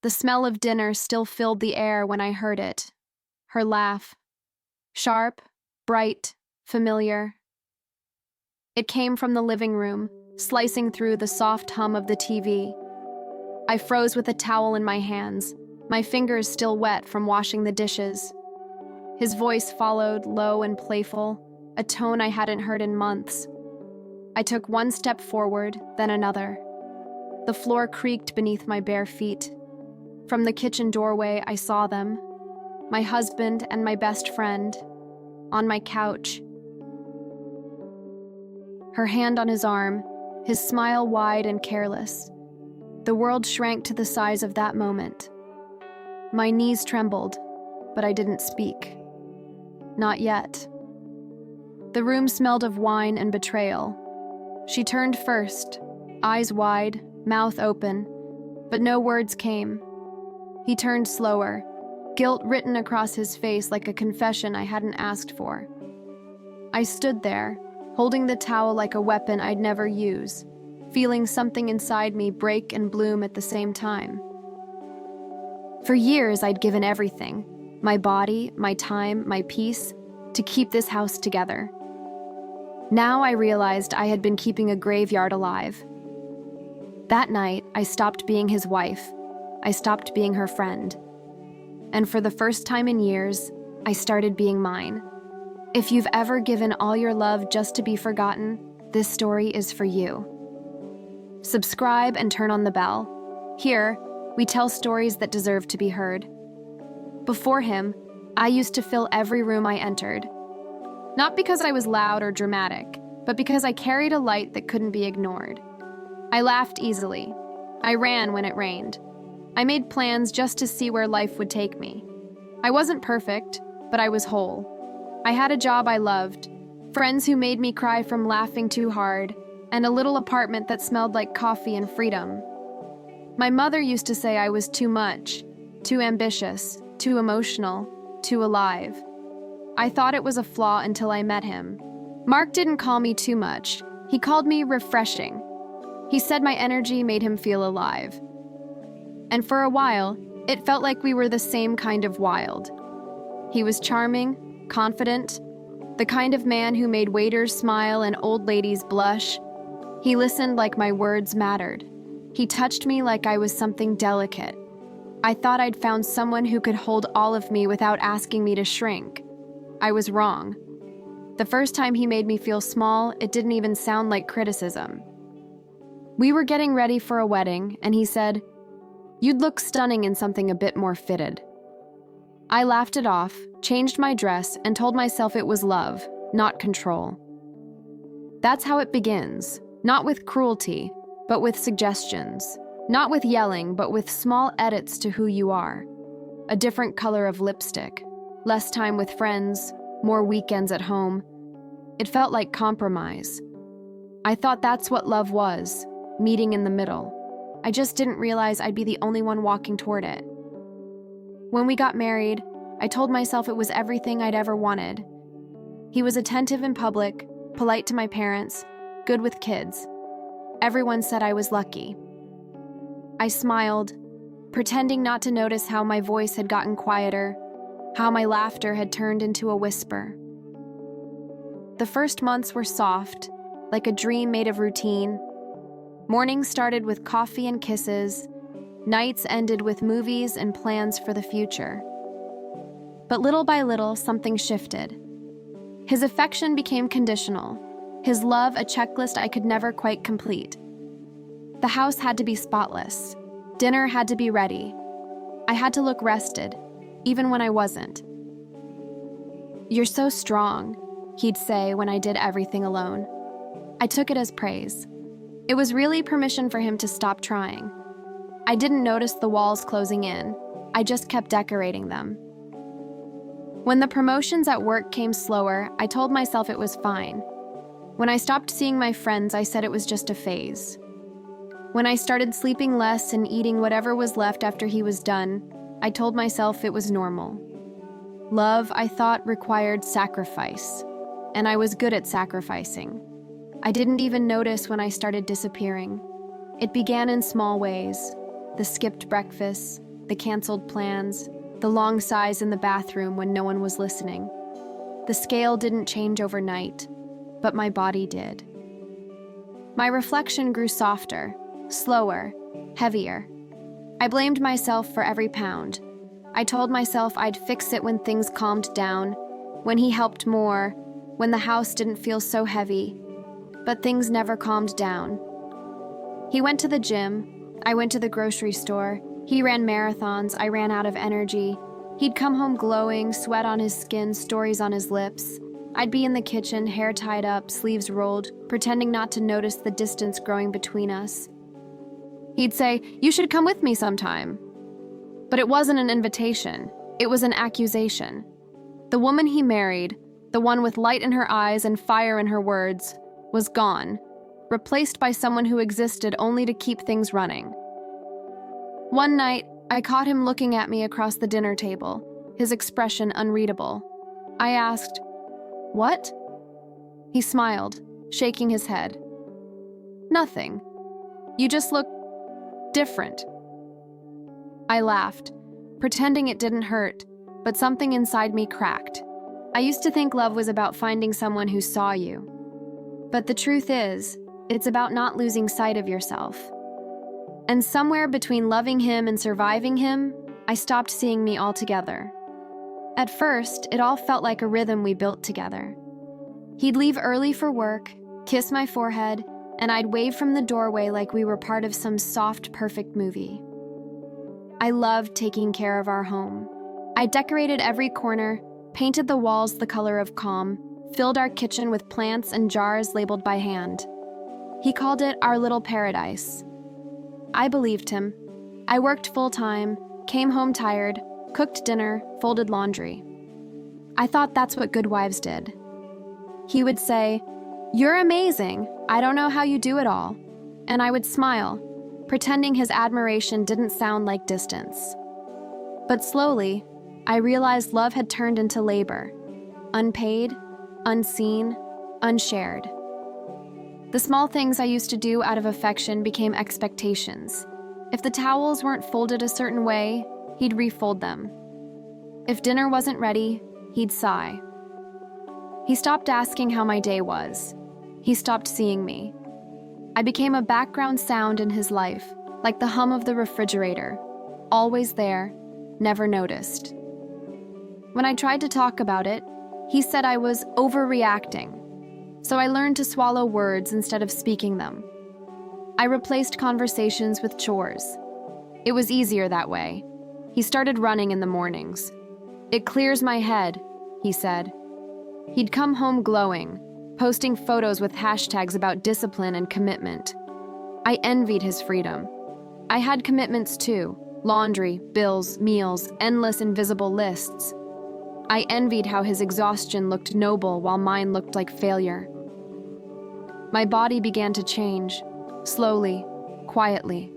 The smell of dinner still filled the air when I heard it. Her laugh. Sharp, bright, familiar. It came from the living room, slicing through the soft hum of the TV. I froze with a towel in my hands, my fingers still wet from washing the dishes. His voice followed, low and playful, a tone I hadn't heard in months. I took one step forward, then another. The floor creaked beneath my bare feet. From the kitchen doorway, I saw them, my husband and my best friend, on my couch. Her hand on his arm, his smile wide and careless. The world shrank to the size of that moment. My knees trembled, but I didn't speak. Not yet. The room smelled of wine and betrayal. She turned first, eyes wide, mouth open, but no words came. He turned slower, guilt written across his face like a confession I hadn't asked for. I stood there, holding the towel like a weapon I'd never use, feeling something inside me break and bloom at the same time. For years, I'd given everything, my body, my time, my peace, to keep this house together. Now I realized I had been keeping a graveyard alive. That night, I stopped being his wife. I stopped being her friend. And for the first time in years, I started being mine. If you've ever given all your love just to be forgotten, this story is for you. Subscribe and turn on the bell. Here, we tell stories that deserve to be heard. Before him, I used to fill every room I entered. Not because I was loud or dramatic, but because I carried a light that couldn't be ignored. I laughed easily. I ran when it rained. I made plans just to see where life would take me. I wasn't perfect, but I was whole. I had a job I loved, friends who made me cry from laughing too hard, and a little apartment that smelled like coffee and freedom. My mother used to say I was too much, too ambitious, too emotional, too alive. I thought it was a flaw until I met him. Mark didn't call me too much. He called me refreshing. He said my energy made him feel alive. And for a while, it felt like we were the same kind of wild. He was charming, confident, the kind of man who made waiters smile and old ladies blush. He listened like my words mattered. He touched me like I was something delicate. I thought I'd found someone who could hold all of me without asking me to shrink. I was wrong. The first time he made me feel small, it didn't even sound like criticism. We were getting ready for a wedding, and he said, "You'd look stunning in something a bit more fitted." I laughed it off, changed my dress, and told myself it was love, not control. That's how it begins, not with cruelty, but with suggestions. Not with yelling, but with small edits to who you are. A different color of lipstick, less time with friends, more weekends at home. It felt like compromise. I thought that's what love was, meeting in the middle. I just didn't realize I'd be the only one walking toward it. When we got married, I told myself it was everything I'd ever wanted. He was attentive in public, polite to my parents, good with kids. Everyone said I was lucky. I smiled, pretending not to notice how my voice had gotten quieter, how my laughter had turned into a whisper. The first months were soft, like a dream made of routine. Mornings started with coffee and kisses. Nights ended with movies and plans for the future. But little by little, something shifted. His affection became conditional, his love a checklist I could never quite complete. The house had to be spotless. Dinner had to be ready. I had to look rested, even when I wasn't. "You're so strong," he'd say when I did everything alone. I took it as praise. It was really permission for him to stop trying. I didn't notice the walls closing in. I just kept decorating them. When the promotions at work came slower, I told myself it was fine. When I stopped seeing my friends, I said it was just a phase. When I started sleeping less and eating whatever was left after he was done, I told myself it was normal. Love, I thought, required sacrifice, and I was good at sacrificing. I didn't even notice when I started disappearing. It began in small ways: the skipped breakfasts, the canceled plans, the long sighs in the bathroom when no one was listening. The scale didn't change overnight, but my body did. My reflection grew softer, slower, heavier. I blamed myself for every pound. I told myself I'd fix it when things calmed down, when he helped more, when the house didn't feel so heavy. But things never calmed down. He went to the gym, I went to the grocery store. He ran marathons, I ran out of energy. He'd come home glowing, sweat on his skin, stories on his lips. I'd be in the kitchen, hair tied up, sleeves rolled, pretending not to notice the distance growing between us. He'd say, "You should come with me sometime." But it wasn't an invitation, it was an accusation. The woman he married, the one with light in her eyes and fire in her words, was gone, replaced by someone who existed only to keep things running. One night, I caught him looking at me across the dinner table, his expression unreadable. I asked, "What?" He smiled, shaking his head. "Nothing. You just look different." I laughed, pretending it didn't hurt, but something inside me cracked. I used to think love was about finding someone who saw you. But the truth is, it's about not losing sight of yourself. And somewhere between loving him and surviving him, I stopped seeing me altogether. At first, it all felt like a rhythm we built together. He'd leave early for work, kiss my forehead, and I'd wave from the doorway like we were part of some soft, perfect movie. I loved taking care of our home. I decorated every corner, painted the walls the color of calm, filled our kitchen with plants and jars labeled by hand. He called it our little paradise. I believed him. I worked full-time, came home tired, cooked dinner, folded laundry. I thought that's what good wives did. He would say, "You're amazing. I don't know how you do it all." And I would smile, pretending his admiration didn't sound like distance. But slowly, I realized love had turned into labor, unpaid, unseen, unshared. The small things I used to do out of affection became expectations. If the towels weren't folded a certain way, he'd refold them. If dinner wasn't ready, he'd sigh. He stopped asking how my day was. He stopped seeing me. I became a background sound in his life, like the hum of the refrigerator, always there, never noticed. When I tried to talk about it, he said I was overreacting. So I learned to swallow words instead of speaking them. I replaced conversations with chores. It was easier that way. He started running in the mornings. "It clears my head," he said. He'd come home glowing, posting photos with hashtags about discipline and commitment. I envied his freedom. I had commitments too: laundry, bills, meals, endless invisible lists. I envied how his exhaustion looked noble while mine looked like failure. My body began to change, slowly, quietly.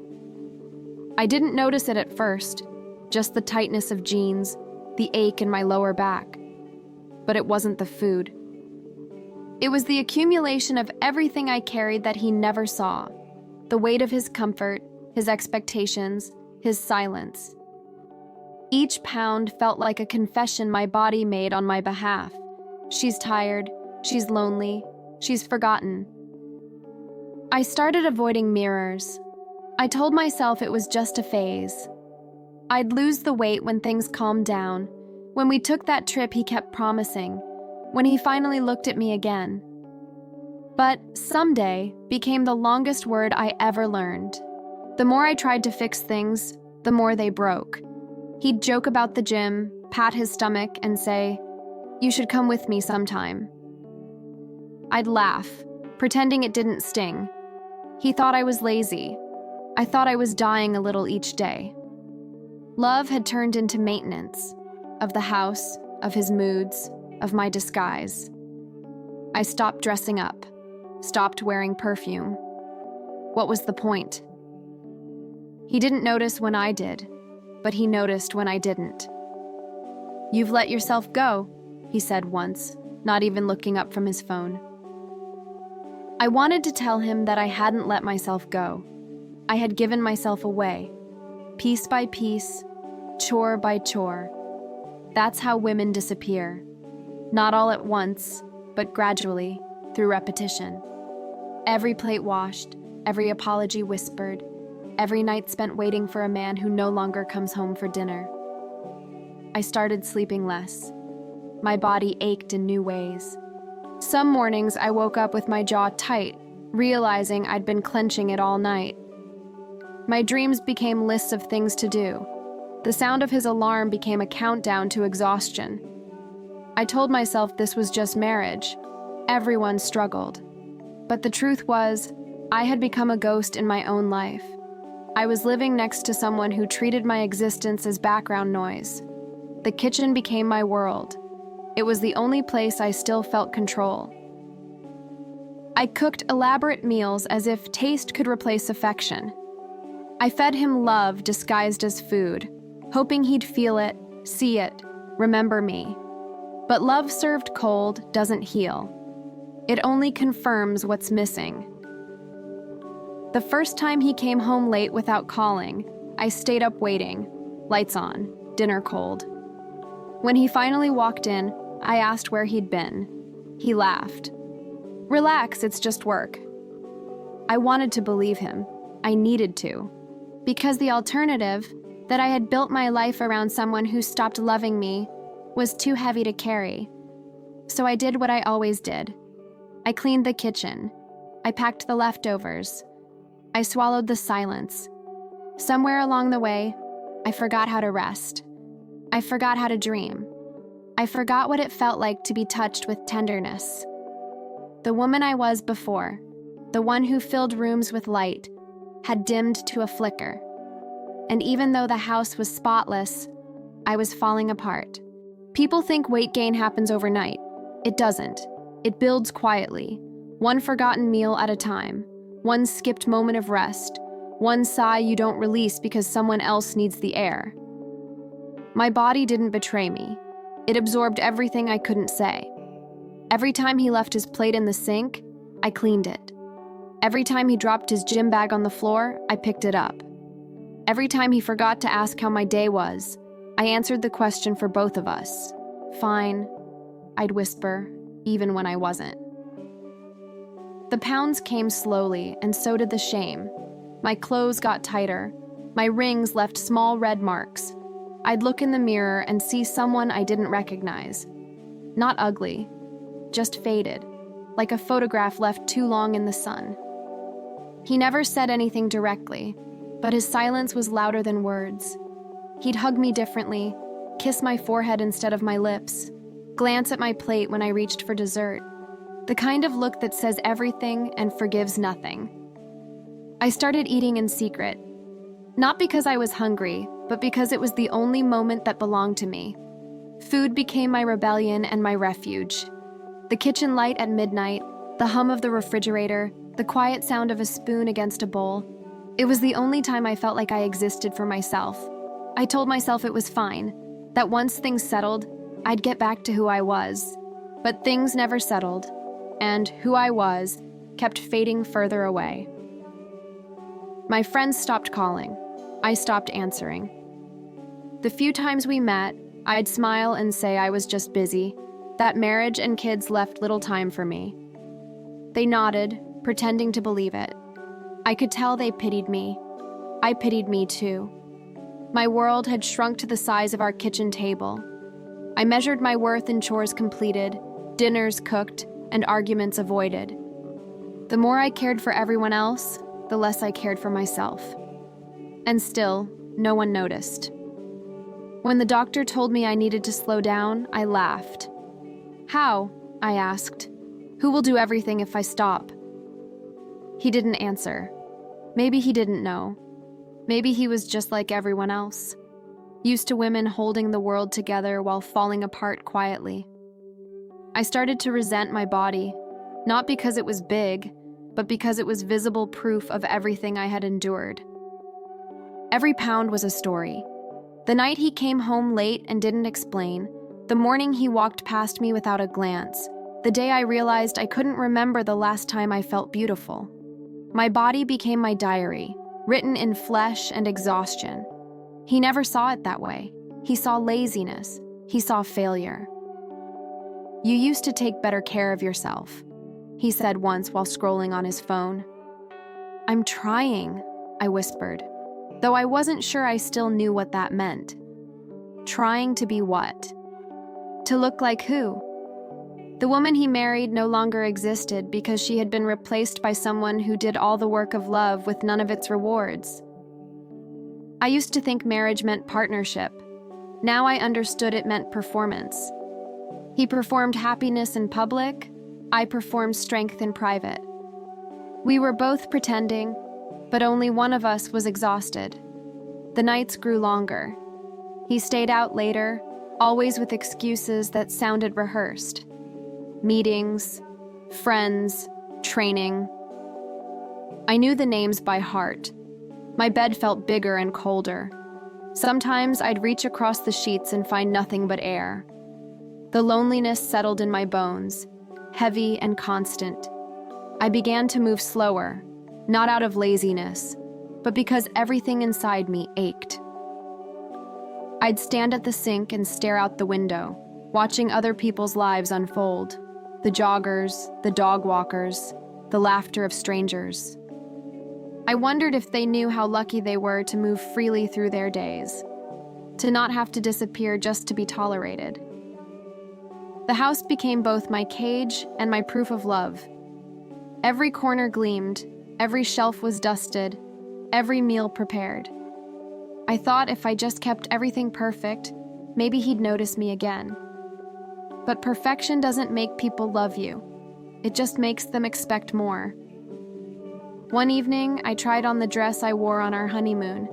I didn't notice it at first, just the tightness of jeans, the ache in my lower back. But it wasn't the food. It was the accumulation of everything I carried that he never saw. The weight of his comfort, his expectations, his silence. Each pound felt like a confession my body made on my behalf. She's tired, she's lonely, she's forgotten. I started avoiding mirrors. I told myself it was just a phase. I'd lose the weight when things calmed down, when we took that trip he kept promising, when he finally looked at me again. But someday became the longest word I ever learned. The more I tried to fix things, the more they broke. He'd joke about the gym, pat his stomach, and say, "You should come with me sometime." I'd laugh, pretending it didn't sting. He thought I was lazy. I thought I was dying a little each day. Love had turned into maintenance, of the house, of his moods, of my disguise. I stopped dressing up, stopped wearing perfume. What was the point? He didn't notice when I did, but he noticed when I didn't. "You've let yourself go," he said once, not even looking up from his phone. I wanted to tell him that I hadn't let myself go. I had given myself away, piece by piece, chore by chore. That's how women disappear. Not all at once, but gradually, through repetition. Every plate washed, every apology whispered, every night spent waiting for a man who no longer comes home for dinner. I started sleeping less. My body ached in new ways. Some mornings I woke up with my jaw tight, realizing I'd been clenching it all night. My dreams became lists of things to do. The sound of his alarm became a countdown to exhaustion. I told myself this was just marriage. Everyone struggled. But the truth was, I had become a ghost in my own life. I was living next to someone who treated my existence as background noise. The kitchen became my world. It was the only place I still felt control. I cooked elaborate meals as if taste could replace affection. I fed him love disguised as food, hoping he'd feel it, see it, remember me. But love served cold doesn't heal. It only confirms what's missing. The first time he came home late without calling, I stayed up waiting, lights on, dinner cold. When he finally walked in, I asked where he'd been. He laughed. "Relax, it's just work." I wanted to believe him. I needed to. Because the alternative, that I had built my life around someone who stopped loving me, was too heavy to carry. So I did what I always did. I cleaned the kitchen. I packed the leftovers. I swallowed the silence. Somewhere along the way, I forgot how to rest. I forgot how to dream. I forgot what it felt like to be touched with tenderness. The woman I was before, the one who filled rooms with light, had dimmed to a flicker. And even though the house was spotless, I was falling apart. People think weight gain happens overnight. It doesn't. It builds quietly, one forgotten meal at a time, one skipped moment of rest, one sigh you don't release because someone else needs the air. My body didn't betray me. It absorbed everything I couldn't say. Every time he left his plate in the sink, I cleaned it. Every time he dropped his gym bag on the floor, I picked it up. Every time he forgot to ask how my day was, I answered the question for both of us. "Fine," I'd whisper, even when I wasn't. The pounds came slowly, and so did the shame. My clothes got tighter. My rings left small red marks. I'd look in the mirror and see someone I didn't recognize. Not ugly, just faded, like a photograph left too long in the sun. He never said anything directly, but his silence was louder than words. He'd hug me differently, kiss my forehead instead of my lips, glance at my plate when I reached for dessert. The kind of look that says everything and forgives nothing. I started eating in secret, not because I was hungry, but because it was the only moment that belonged to me. Food became my rebellion and my refuge. The kitchen light at midnight, the hum of the refrigerator, the quiet sound of a spoon against a bowl. It was the only time I felt like I existed for myself. I told myself it was fine, that once things settled, I'd get back to who I was. But things never settled, and who I was kept fading further away. My friends stopped calling. I stopped answering. The few times we met, I'd smile and say I was just busy, that marriage and kids left little time for me. They nodded, pretending to believe it. I could tell they pitied me. I pitied me too. My world had shrunk to the size of our kitchen table. I measured my worth in chores completed, dinners cooked, and arguments avoided. The more I cared for everyone else, the less I cared for myself. And still, no one noticed. When the doctor told me I needed to slow down, I laughed. "How?" I asked. "Who will do everything if I stop?" He didn't answer. Maybe he didn't know. Maybe he was just like everyone else, used to women holding the world together while falling apart quietly. I started to resent my body, not because it was big, but because it was visible proof of everything I had endured. Every pound was a story. The night he came home late and didn't explain, the morning he walked past me without a glance, the day I realized I couldn't remember the last time I felt beautiful. My body became my diary, written in flesh and exhaustion. He never saw it that way. He saw laziness. He saw failure. "You used to take better care of yourself," he said once while scrolling on his phone. "I'm trying," I whispered, though I wasn't sure I still knew what that meant. Trying to be what? To look like who? The woman he married no longer existed because she had been replaced by someone who did all the work of love with none of its rewards. I used to think marriage meant partnership. Now I understood it meant performance. He performed happiness in public, I performed strength in private. We were both pretending, but only one of us was exhausted. The nights grew longer. He stayed out later, always with excuses that sounded rehearsed. Meetings, friends, training. I knew the names by heart. My bed felt bigger and colder. Sometimes I'd reach across the sheets and find nothing but air. The loneliness settled in my bones, heavy and constant. I began to move slower, not out of laziness, but because everything inside me ached. I'd stand at the sink and stare out the window, watching other people's lives unfold. The joggers, the dog walkers, the laughter of strangers. I wondered if they knew how lucky they were to move freely through their days, to not have to disappear just to be tolerated. The house became both my cage and my proof of love. Every corner gleamed, every shelf was dusted, every meal prepared. I thought if I just kept everything perfect, maybe he'd notice me again. But perfection doesn't make people love you. It just makes them expect more. One evening, I tried on the dress I wore on our honeymoon.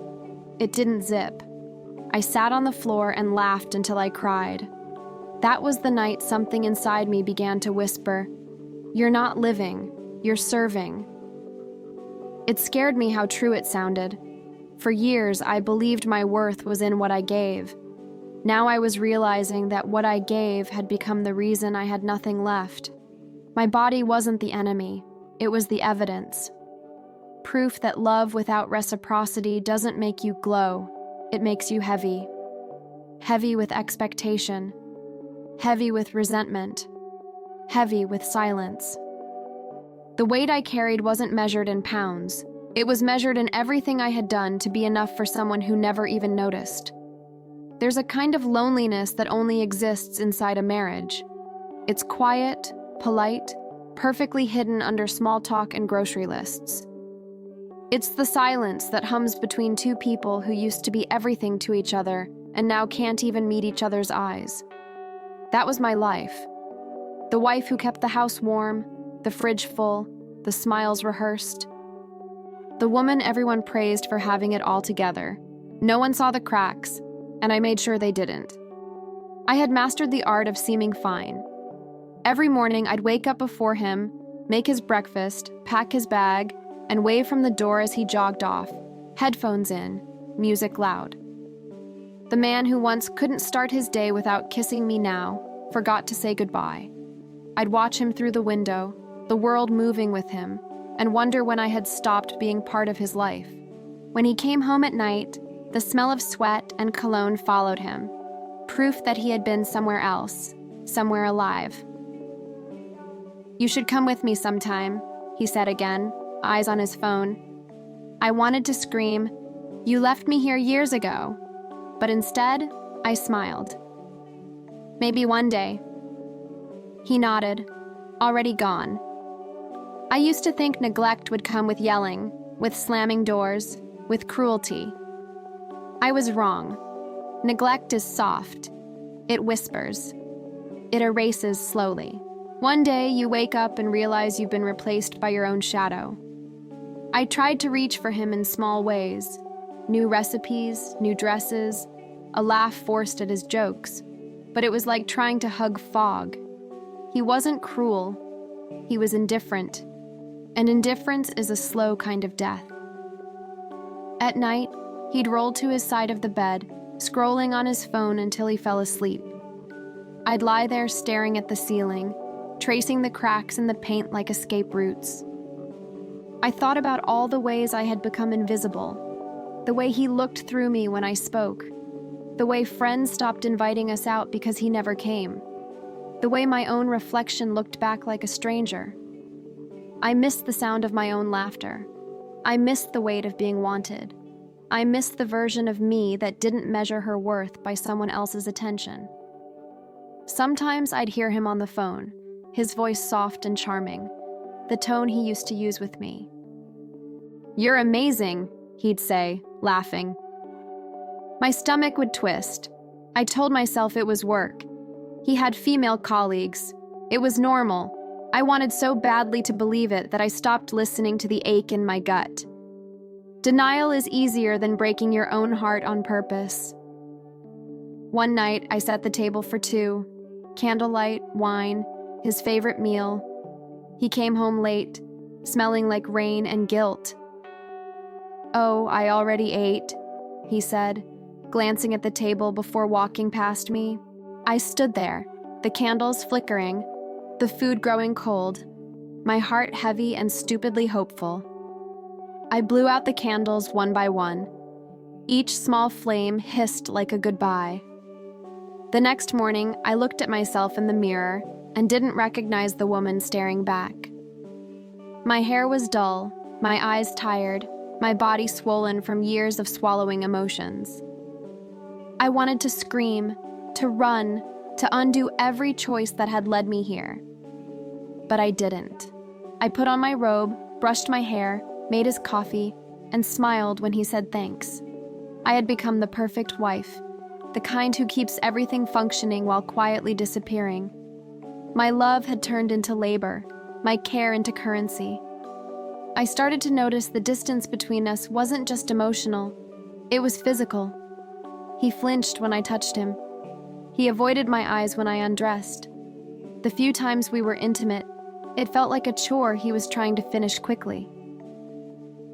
It didn't zip. I sat on the floor and laughed until I cried. That was the night something inside me began to whisper, "You're not living, you're serving." It scared me how true it sounded. For years, I believed my worth was in what I gave. Now I was realizing that what I gave had become the reason I had nothing left. My body wasn't the enemy, it was the evidence. Proof that love without reciprocity doesn't make you glow, it makes you heavy. Heavy with expectation. Heavy with resentment. Heavy with silence. The weight I carried wasn't measured in pounds. It was measured in everything I had done to be enough for someone who never even noticed. There's a kind of loneliness that only exists inside a marriage. It's quiet, polite, perfectly hidden under small talk and grocery lists. It's the silence that hums between two people who used to be everything to each other and now can't even meet each other's eyes. That was my life. The wife who kept the house warm, the fridge full, the smiles rehearsed. The woman everyone praised for having it all together. No one saw the cracks, and I made sure they didn't. I had mastered the art of seeming fine. Every morning I'd wake up before him, make his breakfast, pack his bag, and wave from the door as he jogged off, headphones in, music loud. The man who once couldn't start his day without kissing me now forgot to say goodbye. I'd watch him through the window, the world moving with him, and wonder when I had stopped being part of his life. When he came home at night, the smell of sweat and cologne followed him, proof that he had been somewhere else, somewhere alive. "You should come with me sometime," he said again, eyes on his phone. I wanted to scream, "You left me here years ago," but instead, I smiled. "Maybe one day." He nodded, already gone. I used to think neglect would come with yelling, with slamming doors, with cruelty. I was wrong. Neglect is soft. It whispers. It erases slowly. One day you wake up and realize you've been replaced by your own shadow. I tried to reach for him in small ways. New recipes, new dresses, a laugh forced at his jokes. But it was like trying to hug fog. He wasn't cruel. He was indifferent. And indifference is a slow kind of death. At night, he'd roll to his side of the bed, scrolling on his phone until he fell asleep. I'd lie there staring at the ceiling, tracing the cracks in the paint like escape routes. I thought about all the ways I had become invisible, The way he looked through me when I spoke. The way friends stopped inviting us out because he never came. The way my own reflection looked back like a stranger. I missed the sound of my own laughter. I missed the weight of being wanted. I missed the version of me that didn't measure her worth by someone else's attention. Sometimes I'd hear him on the phone, his voice soft and charming, the tone he used to use with me. "You're amazing," he'd say, laughing. My stomach would twist. I told myself it was work. He had female colleagues. It was normal. I wanted so badly to believe it that I stopped listening to the ache in my gut. Denial is easier than breaking your own heart on purpose. One night, I set the table for two. Candlelight, wine, his favorite meal. He came home late, smelling like rain and guilt. "Oh, I already ate," he said, glancing at the table before walking past me. I stood there, the candles flickering, the food growing cold, my heart heavy and stupidly hopeful. I blew out the candles one by one. Each small flame hissed like a goodbye. The next morning, I looked at myself in the mirror and didn't recognize the woman staring back. My hair was dull, my eyes tired, my body swollen from years of swallowing emotions. I wanted to scream, to run, to undo every choice that had led me here. But I didn't. I put on my robe, brushed my hair, made his coffee, and smiled when he said thanks. I had become the perfect wife, the kind who keeps everything functioning while quietly disappearing. My love had turned into labor, my care into currency. I started to notice the distance between us wasn't just emotional, it was physical. He flinched when I touched him. He avoided my eyes when I undressed. The few times we were intimate, it felt like a chore he was trying to finish quickly.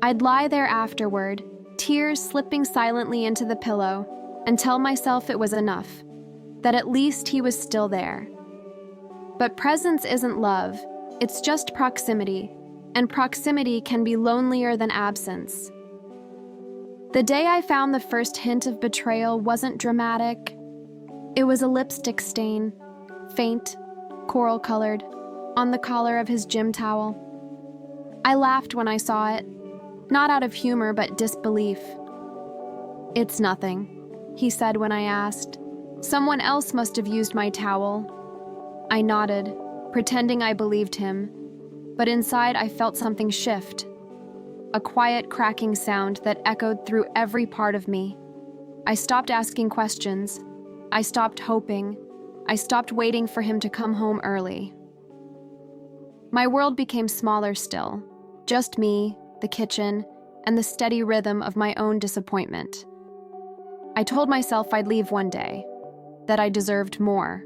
I'd lie there afterward, tears slipping silently into the pillow, and tell myself it was enough, that at least he was still there. But presence isn't love, it's just proximity, and proximity can be lonelier than absence. The day I found the first hint of betrayal wasn't dramatic. It was a lipstick stain, faint, coral-colored, on the collar of his gym towel. I laughed when I saw it, not out of humor but disbelief. "It's nothing," he said when I asked. "Someone else must have used my towel." I nodded, pretending I believed him, but inside I felt something shift. A quiet cracking sound that echoed through every part of me. I stopped asking questions. I stopped hoping. I stopped waiting for him to come home early. My world became smaller still, just me, the kitchen, and the steady rhythm of my own disappointment. I told myself I'd leave one day, that I deserved more.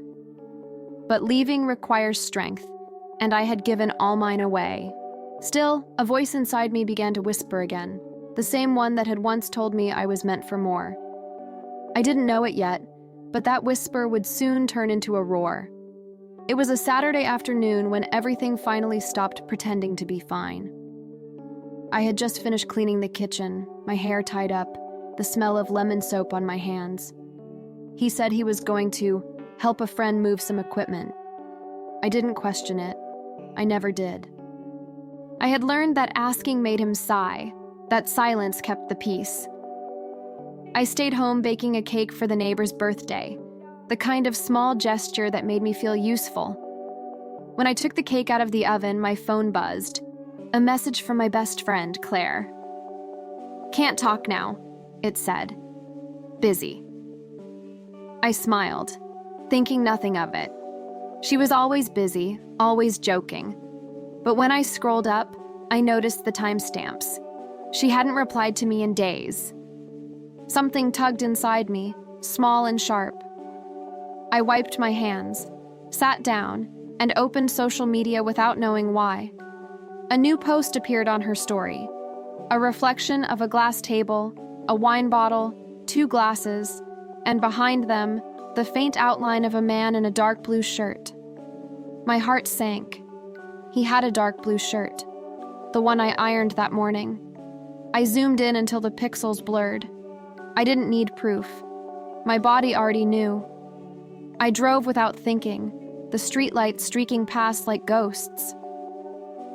But leaving requires strength, and I had given all mine away. Still, a voice inside me began to whisper again, the same one that had once told me I was meant for more. I didn't know it yet, but that whisper would soon turn into a roar. It was a Saturday afternoon when everything finally stopped pretending to be fine. I had just finished cleaning the kitchen, my hair tied up, the smell of lemon soap on my hands. He said he was going to help a friend move some equipment. I didn't question it. I never did. I had learned that asking made him sigh, that silence kept the peace. I stayed home baking a cake for the neighbor's birthday, the kind of small gesture that made me feel useful. When I took the cake out of the oven, my phone buzzed. A message from my best friend, Claire. "Can't talk now," it said. "Busy." I smiled, thinking nothing of it. She was always busy, always joking. But when I scrolled up, I noticed the timestamps. She hadn't replied to me in days. Something tugged inside me, small and sharp. I wiped my hands, sat down, and opened social media without knowing why. A new post appeared on her story. A reflection of a glass table, a wine bottle, 2 glasses, and behind them, the faint outline of a man in a dark blue shirt. My heart sank. He had a dark blue shirt, the one I ironed that morning. I zoomed in until the pixels blurred. I didn't need proof. My body already knew. I drove without thinking, the streetlights streaking past like ghosts.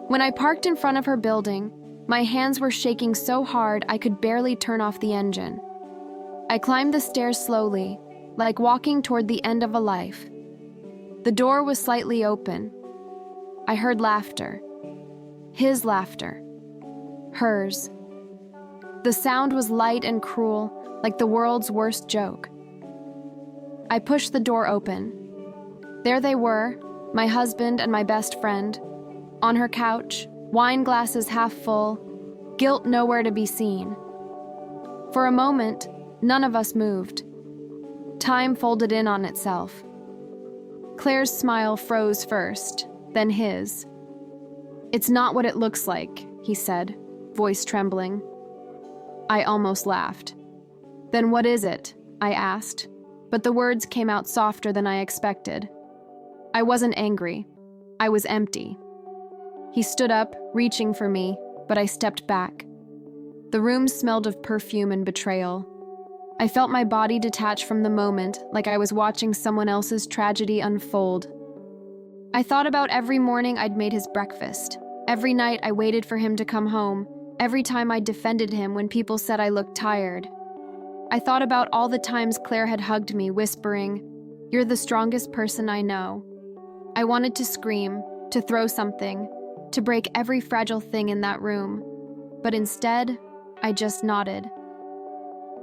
When I parked in front of her building, my hands were shaking so hard I could barely turn off the engine. I climbed the stairs slowly, like walking toward the end of a life. The door was slightly open. I heard laughter. His laughter. Hers. The sound was light and cruel, like the world's worst joke. I pushed the door open. There they were, my husband and my best friend, on her couch, wine glasses half full, guilt nowhere to be seen. For a moment, none of us moved. Time folded in on itself. Claire's smile froze first, then his. "It's not what it looks like," he said, voice trembling. I almost laughed. "Then what is it?" I asked, but the words came out softer than I expected. I wasn't angry. I was empty. He stood up, reaching for me, but I stepped back. The room smelled of perfume and betrayal. I felt my body detach from the moment, like I was watching someone else's tragedy unfold. I thought about every morning I'd made his breakfast, every night I waited for him to come home, every time I defended him when people said I looked tired. I thought about all the times Claire had hugged me, whispering, "You're the strongest person I know." I wanted to scream, to throw something, to break every fragile thing in that room, but instead, I just nodded.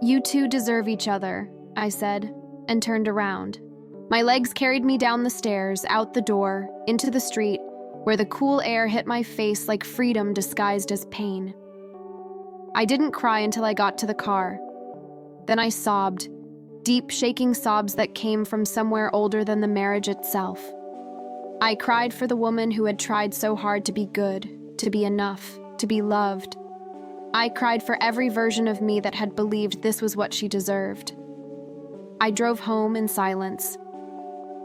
"You two deserve each other," I said, and turned around. My legs carried me down the stairs, out the door, into the street, where the cool air hit my face like freedom disguised as pain. I didn't cry until I got to the car. Then I sobbed, deep, shaking sobs that came from somewhere older than the marriage itself. I cried for the woman who had tried so hard to be good, to be enough, to be loved. I cried for every version of me that had believed this was what she deserved. I drove home in silence.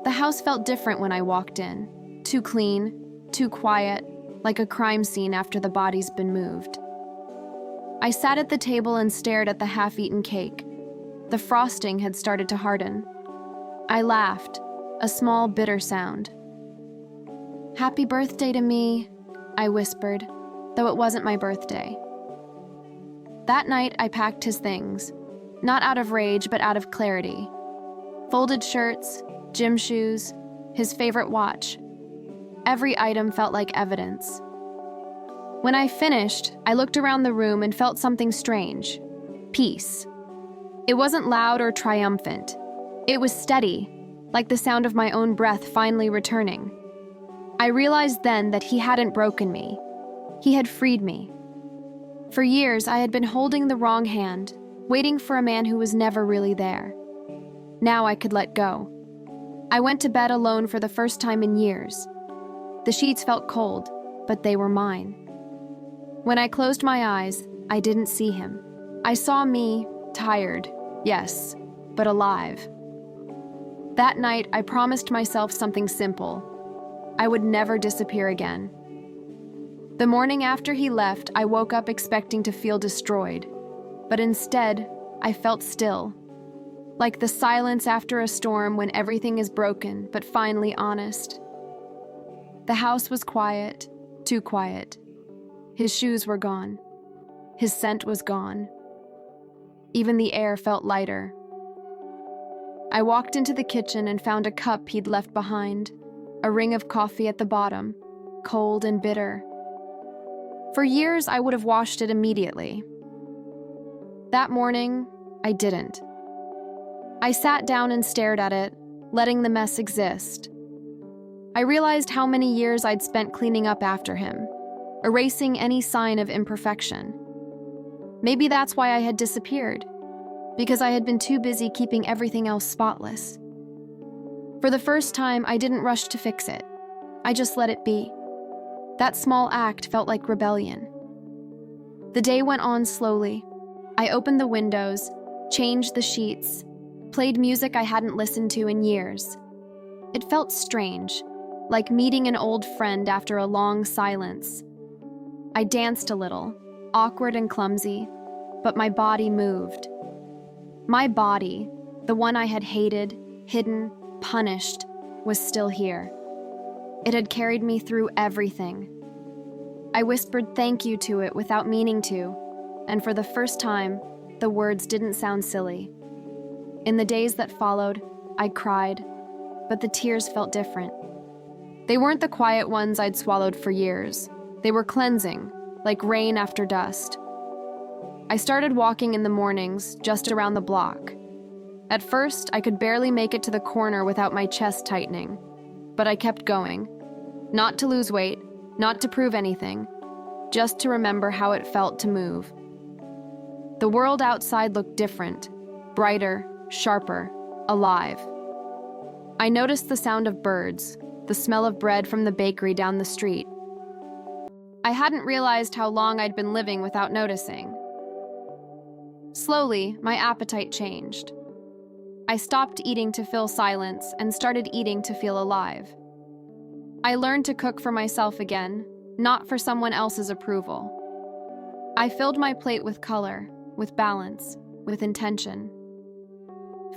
The house felt different when I walked in. Too clean, too quiet, like a crime scene after the body's been moved. I sat at the table and stared at the half-eaten cake. The frosting had started to harden. I laughed, a small, bitter sound. "Happy birthday to me," I whispered, though it wasn't my birthday. That night, I packed his things, not out of rage, but out of clarity. Folded shirts, gym shoes, his favorite watch. Every item felt like evidence. When I finished, I looked around the room and felt something strange. Peace. It wasn't loud or triumphant. It was steady, like the sound of my own breath finally returning. I realized then that he hadn't broken me. He had freed me. For years, I had been holding the wrong hand, waiting for a man who was never really there. Now I could let go. I went to bed alone for the first time in years. The sheets felt cold, but they were mine. When I closed my eyes, I didn't see him. I saw me, tired, yes, but alive. That night, I promised myself something simple. I would never disappear again. The morning after he left, I woke up expecting to feel destroyed, but instead, I felt still, like the silence after a storm when everything is broken but finally honest. The house was quiet, too quiet. His shoes were gone. His scent was gone. Even the air felt lighter. I walked into the kitchen and found a cup he'd left behind, a ring of coffee at the bottom, cold and bitter. For years, I would have washed it immediately. That morning, I didn't. I sat down and stared at it, letting the mess exist. I realized how many years I'd spent cleaning up after him, erasing any sign of imperfection. Maybe that's why I had disappeared, because I had been too busy keeping everything else spotless. For the first time, I didn't rush to fix it. I just let it be. That small act felt like rebellion. The day went on slowly. I opened the windows, changed the sheets, played music I hadn't listened to in years. It felt strange, like meeting an old friend after a long silence. I danced a little, awkward and clumsy, but my body moved. My body, the one I had hated, hidden, punished, was still here. It had carried me through everything. I whispered thank you to it without meaning to, and for the first time, the words didn't sound silly. In the days that followed, I cried, but the tears felt different. They weren't the quiet ones I'd swallowed for years. They were cleansing, like rain after dust. I started walking in the mornings, just around the block. At first, I could barely make it to the corner without my chest tightening. But I kept going. Not to lose weight, not to prove anything, just to remember how it felt to move. The world outside looked different, brighter, sharper, alive. I noticed the sound of birds, the smell of bread from the bakery down the street. I hadn't realized how long I'd been living without noticing. Slowly, my appetite changed. I stopped eating to fill silence and started eating to feel alive. I learned to cook for myself again, not for someone else's approval. I filled my plate with color, with balance, with intention.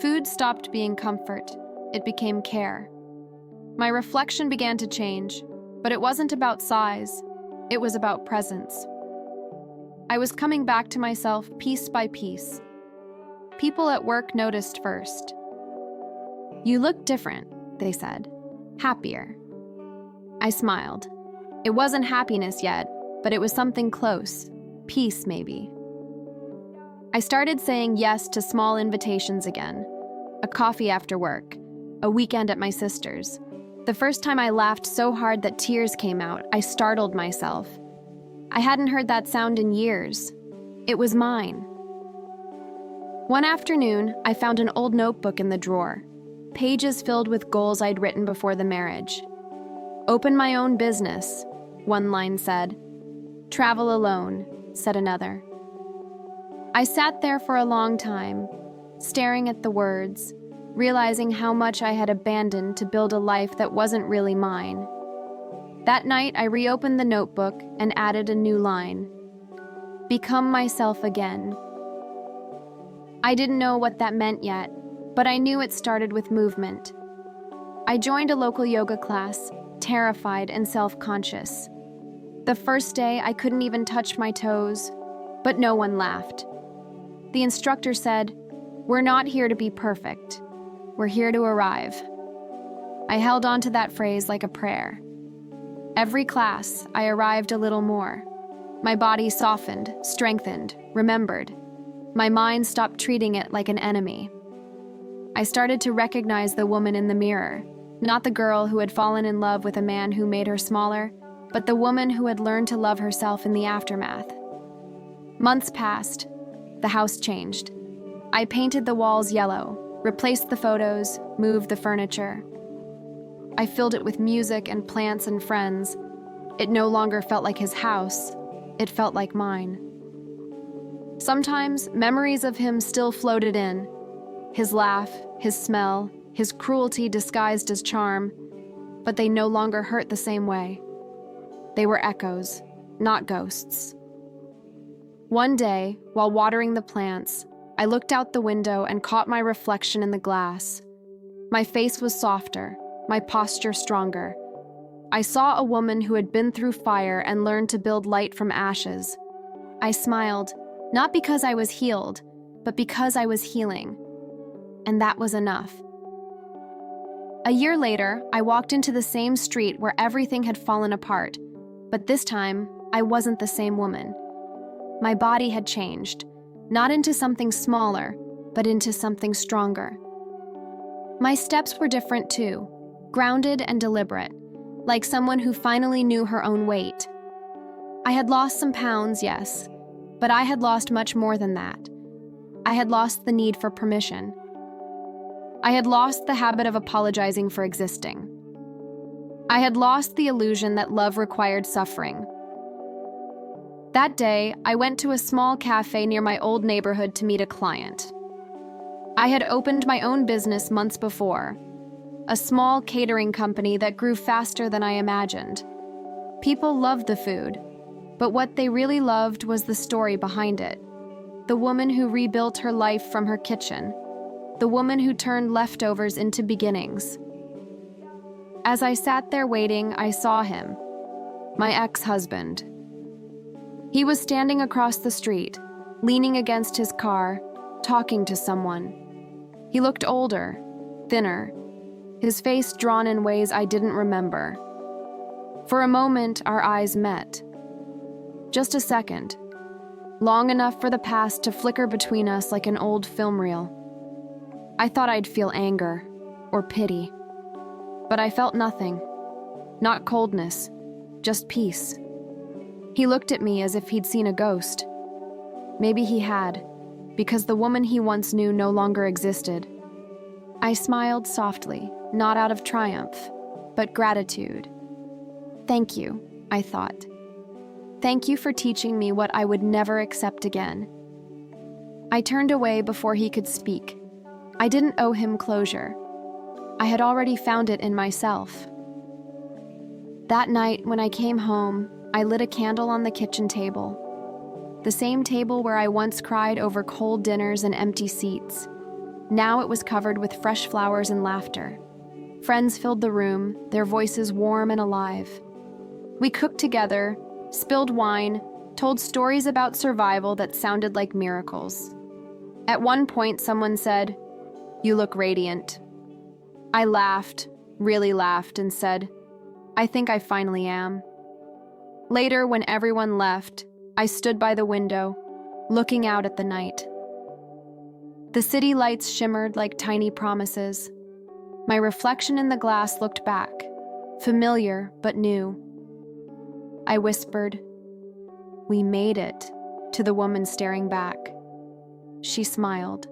Food stopped being comfort. It became care. My reflection began to change, but it wasn't about size. It was about presence. I was coming back to myself piece by piece. People at work noticed first. "You look different," they said. "Happier." I smiled. It wasn't happiness yet, but it was something close. Peace, maybe. I started saying yes to small invitations again. A coffee after work. A weekend at my sister's. The first time I laughed so hard that tears came out, I startled myself. I hadn't heard that sound in years. It was mine. One afternoon, I found an old notebook in the drawer, pages filled with goals I'd written before the marriage. "Open my own business," one line said. "Travel alone," said another. I sat there for a long time, staring at the words, realizing how much I had abandoned to build a life that wasn't really mine. That night, I reopened the notebook and added a new line. "Become myself again." I didn't know what that meant yet, but I knew it started with movement. I joined a local yoga class, terrified and self-conscious. The first day, I couldn't even touch my toes, but no one laughed. The instructor said, "We're not here to be perfect. We're here to arrive." I held on to that phrase like a prayer. Every class, I arrived a little more. My body softened, strengthened, remembered. My mind stopped treating it like an enemy. I started to recognize the woman in the mirror, not the girl who had fallen in love with a man who made her smaller, but the woman who had learned to love herself in the aftermath. Months passed. The house changed. I painted the walls yellow, replaced the photos, moved the furniture. I filled it with music and plants and friends. It no longer felt like his house. It felt like mine. Sometimes, memories of him still floated in. His laugh, his smell, his cruelty disguised as charm, but they no longer hurt the same way. They were echoes, not ghosts. One day, while watering the plants, I looked out the window and caught my reflection in the glass. My face was softer, my posture stronger. I saw a woman who had been through fire and learned to build light from ashes. I smiled, not because I was healed, but because I was healing. And that was enough. A year later, I walked into the same street where everything had fallen apart, but this time, I wasn't the same woman. My body had changed, not into something smaller, but into something stronger. My steps were different too, grounded and deliberate, like someone who finally knew her own weight. I had lost some pounds, yes, but I had lost much more than that. I had lost the need for permission. I had lost the habit of apologizing for existing. I had lost the illusion that love required suffering. That day, I went to a small cafe near my old neighborhood to meet a client. I had opened my own business months before, a small catering company that grew faster than I imagined. People loved the food. But what they really loved was the story behind it. The woman who rebuilt her life from her kitchen. The woman who turned leftovers into beginnings. As I sat there waiting, I saw him, my ex-husband. He was standing across the street, leaning against his car, talking to someone. He looked older, thinner, his face drawn in ways I didn't remember. For a moment, our eyes met. Just a second, long enough for the past to flicker between us like an old film reel. I thought I'd feel anger or pity, but I felt nothing. Not coldness, just peace. He looked at me as if he'd seen a ghost. Maybe he had, because the woman he once knew no longer existed. I smiled softly, not out of triumph, but gratitude. Thank you, I thought. Thank you for teaching me what I would never accept again. I turned away before he could speak. I didn't owe him closure. I had already found it in myself. That night, when I came home, I lit a candle on the kitchen table. The same table where I once cried over cold dinners and empty seats. Now it was covered with fresh flowers and laughter. Friends filled the room, their voices warm and alive. We cooked together, spilled wine, told stories about survival that sounded like miracles. At one point, someone said, "You look radiant." I laughed, really laughed, and said, "I think I finally am." Later, when everyone left, I stood by the window, looking out at the night. The city lights shimmered like tiny promises. My reflection in the glass looked back, familiar but new. I whispered, "We made it," to the woman staring back. She smiled.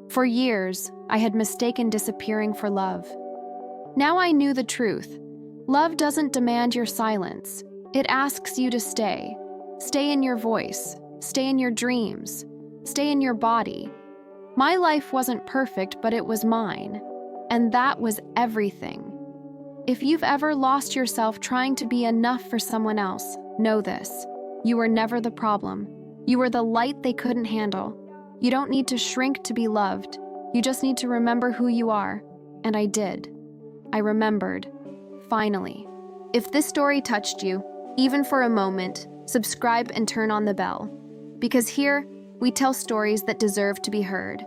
For years, I had mistaken disappearing for love. Now I knew the truth. Love doesn't demand your silence. It asks you to stay. Stay in your voice. Stay in your dreams. Stay in your body. My life wasn't perfect, but it was mine. And that was everything. If you've ever lost yourself trying to be enough for someone else, know this. You were never the problem. You were the light they couldn't handle. You don't need to shrink to be loved. You just need to remember who you are. And I did. I remembered. Finally. If this story touched you, even for a moment, subscribe and turn on the bell. Because here, we tell stories that deserve to be heard.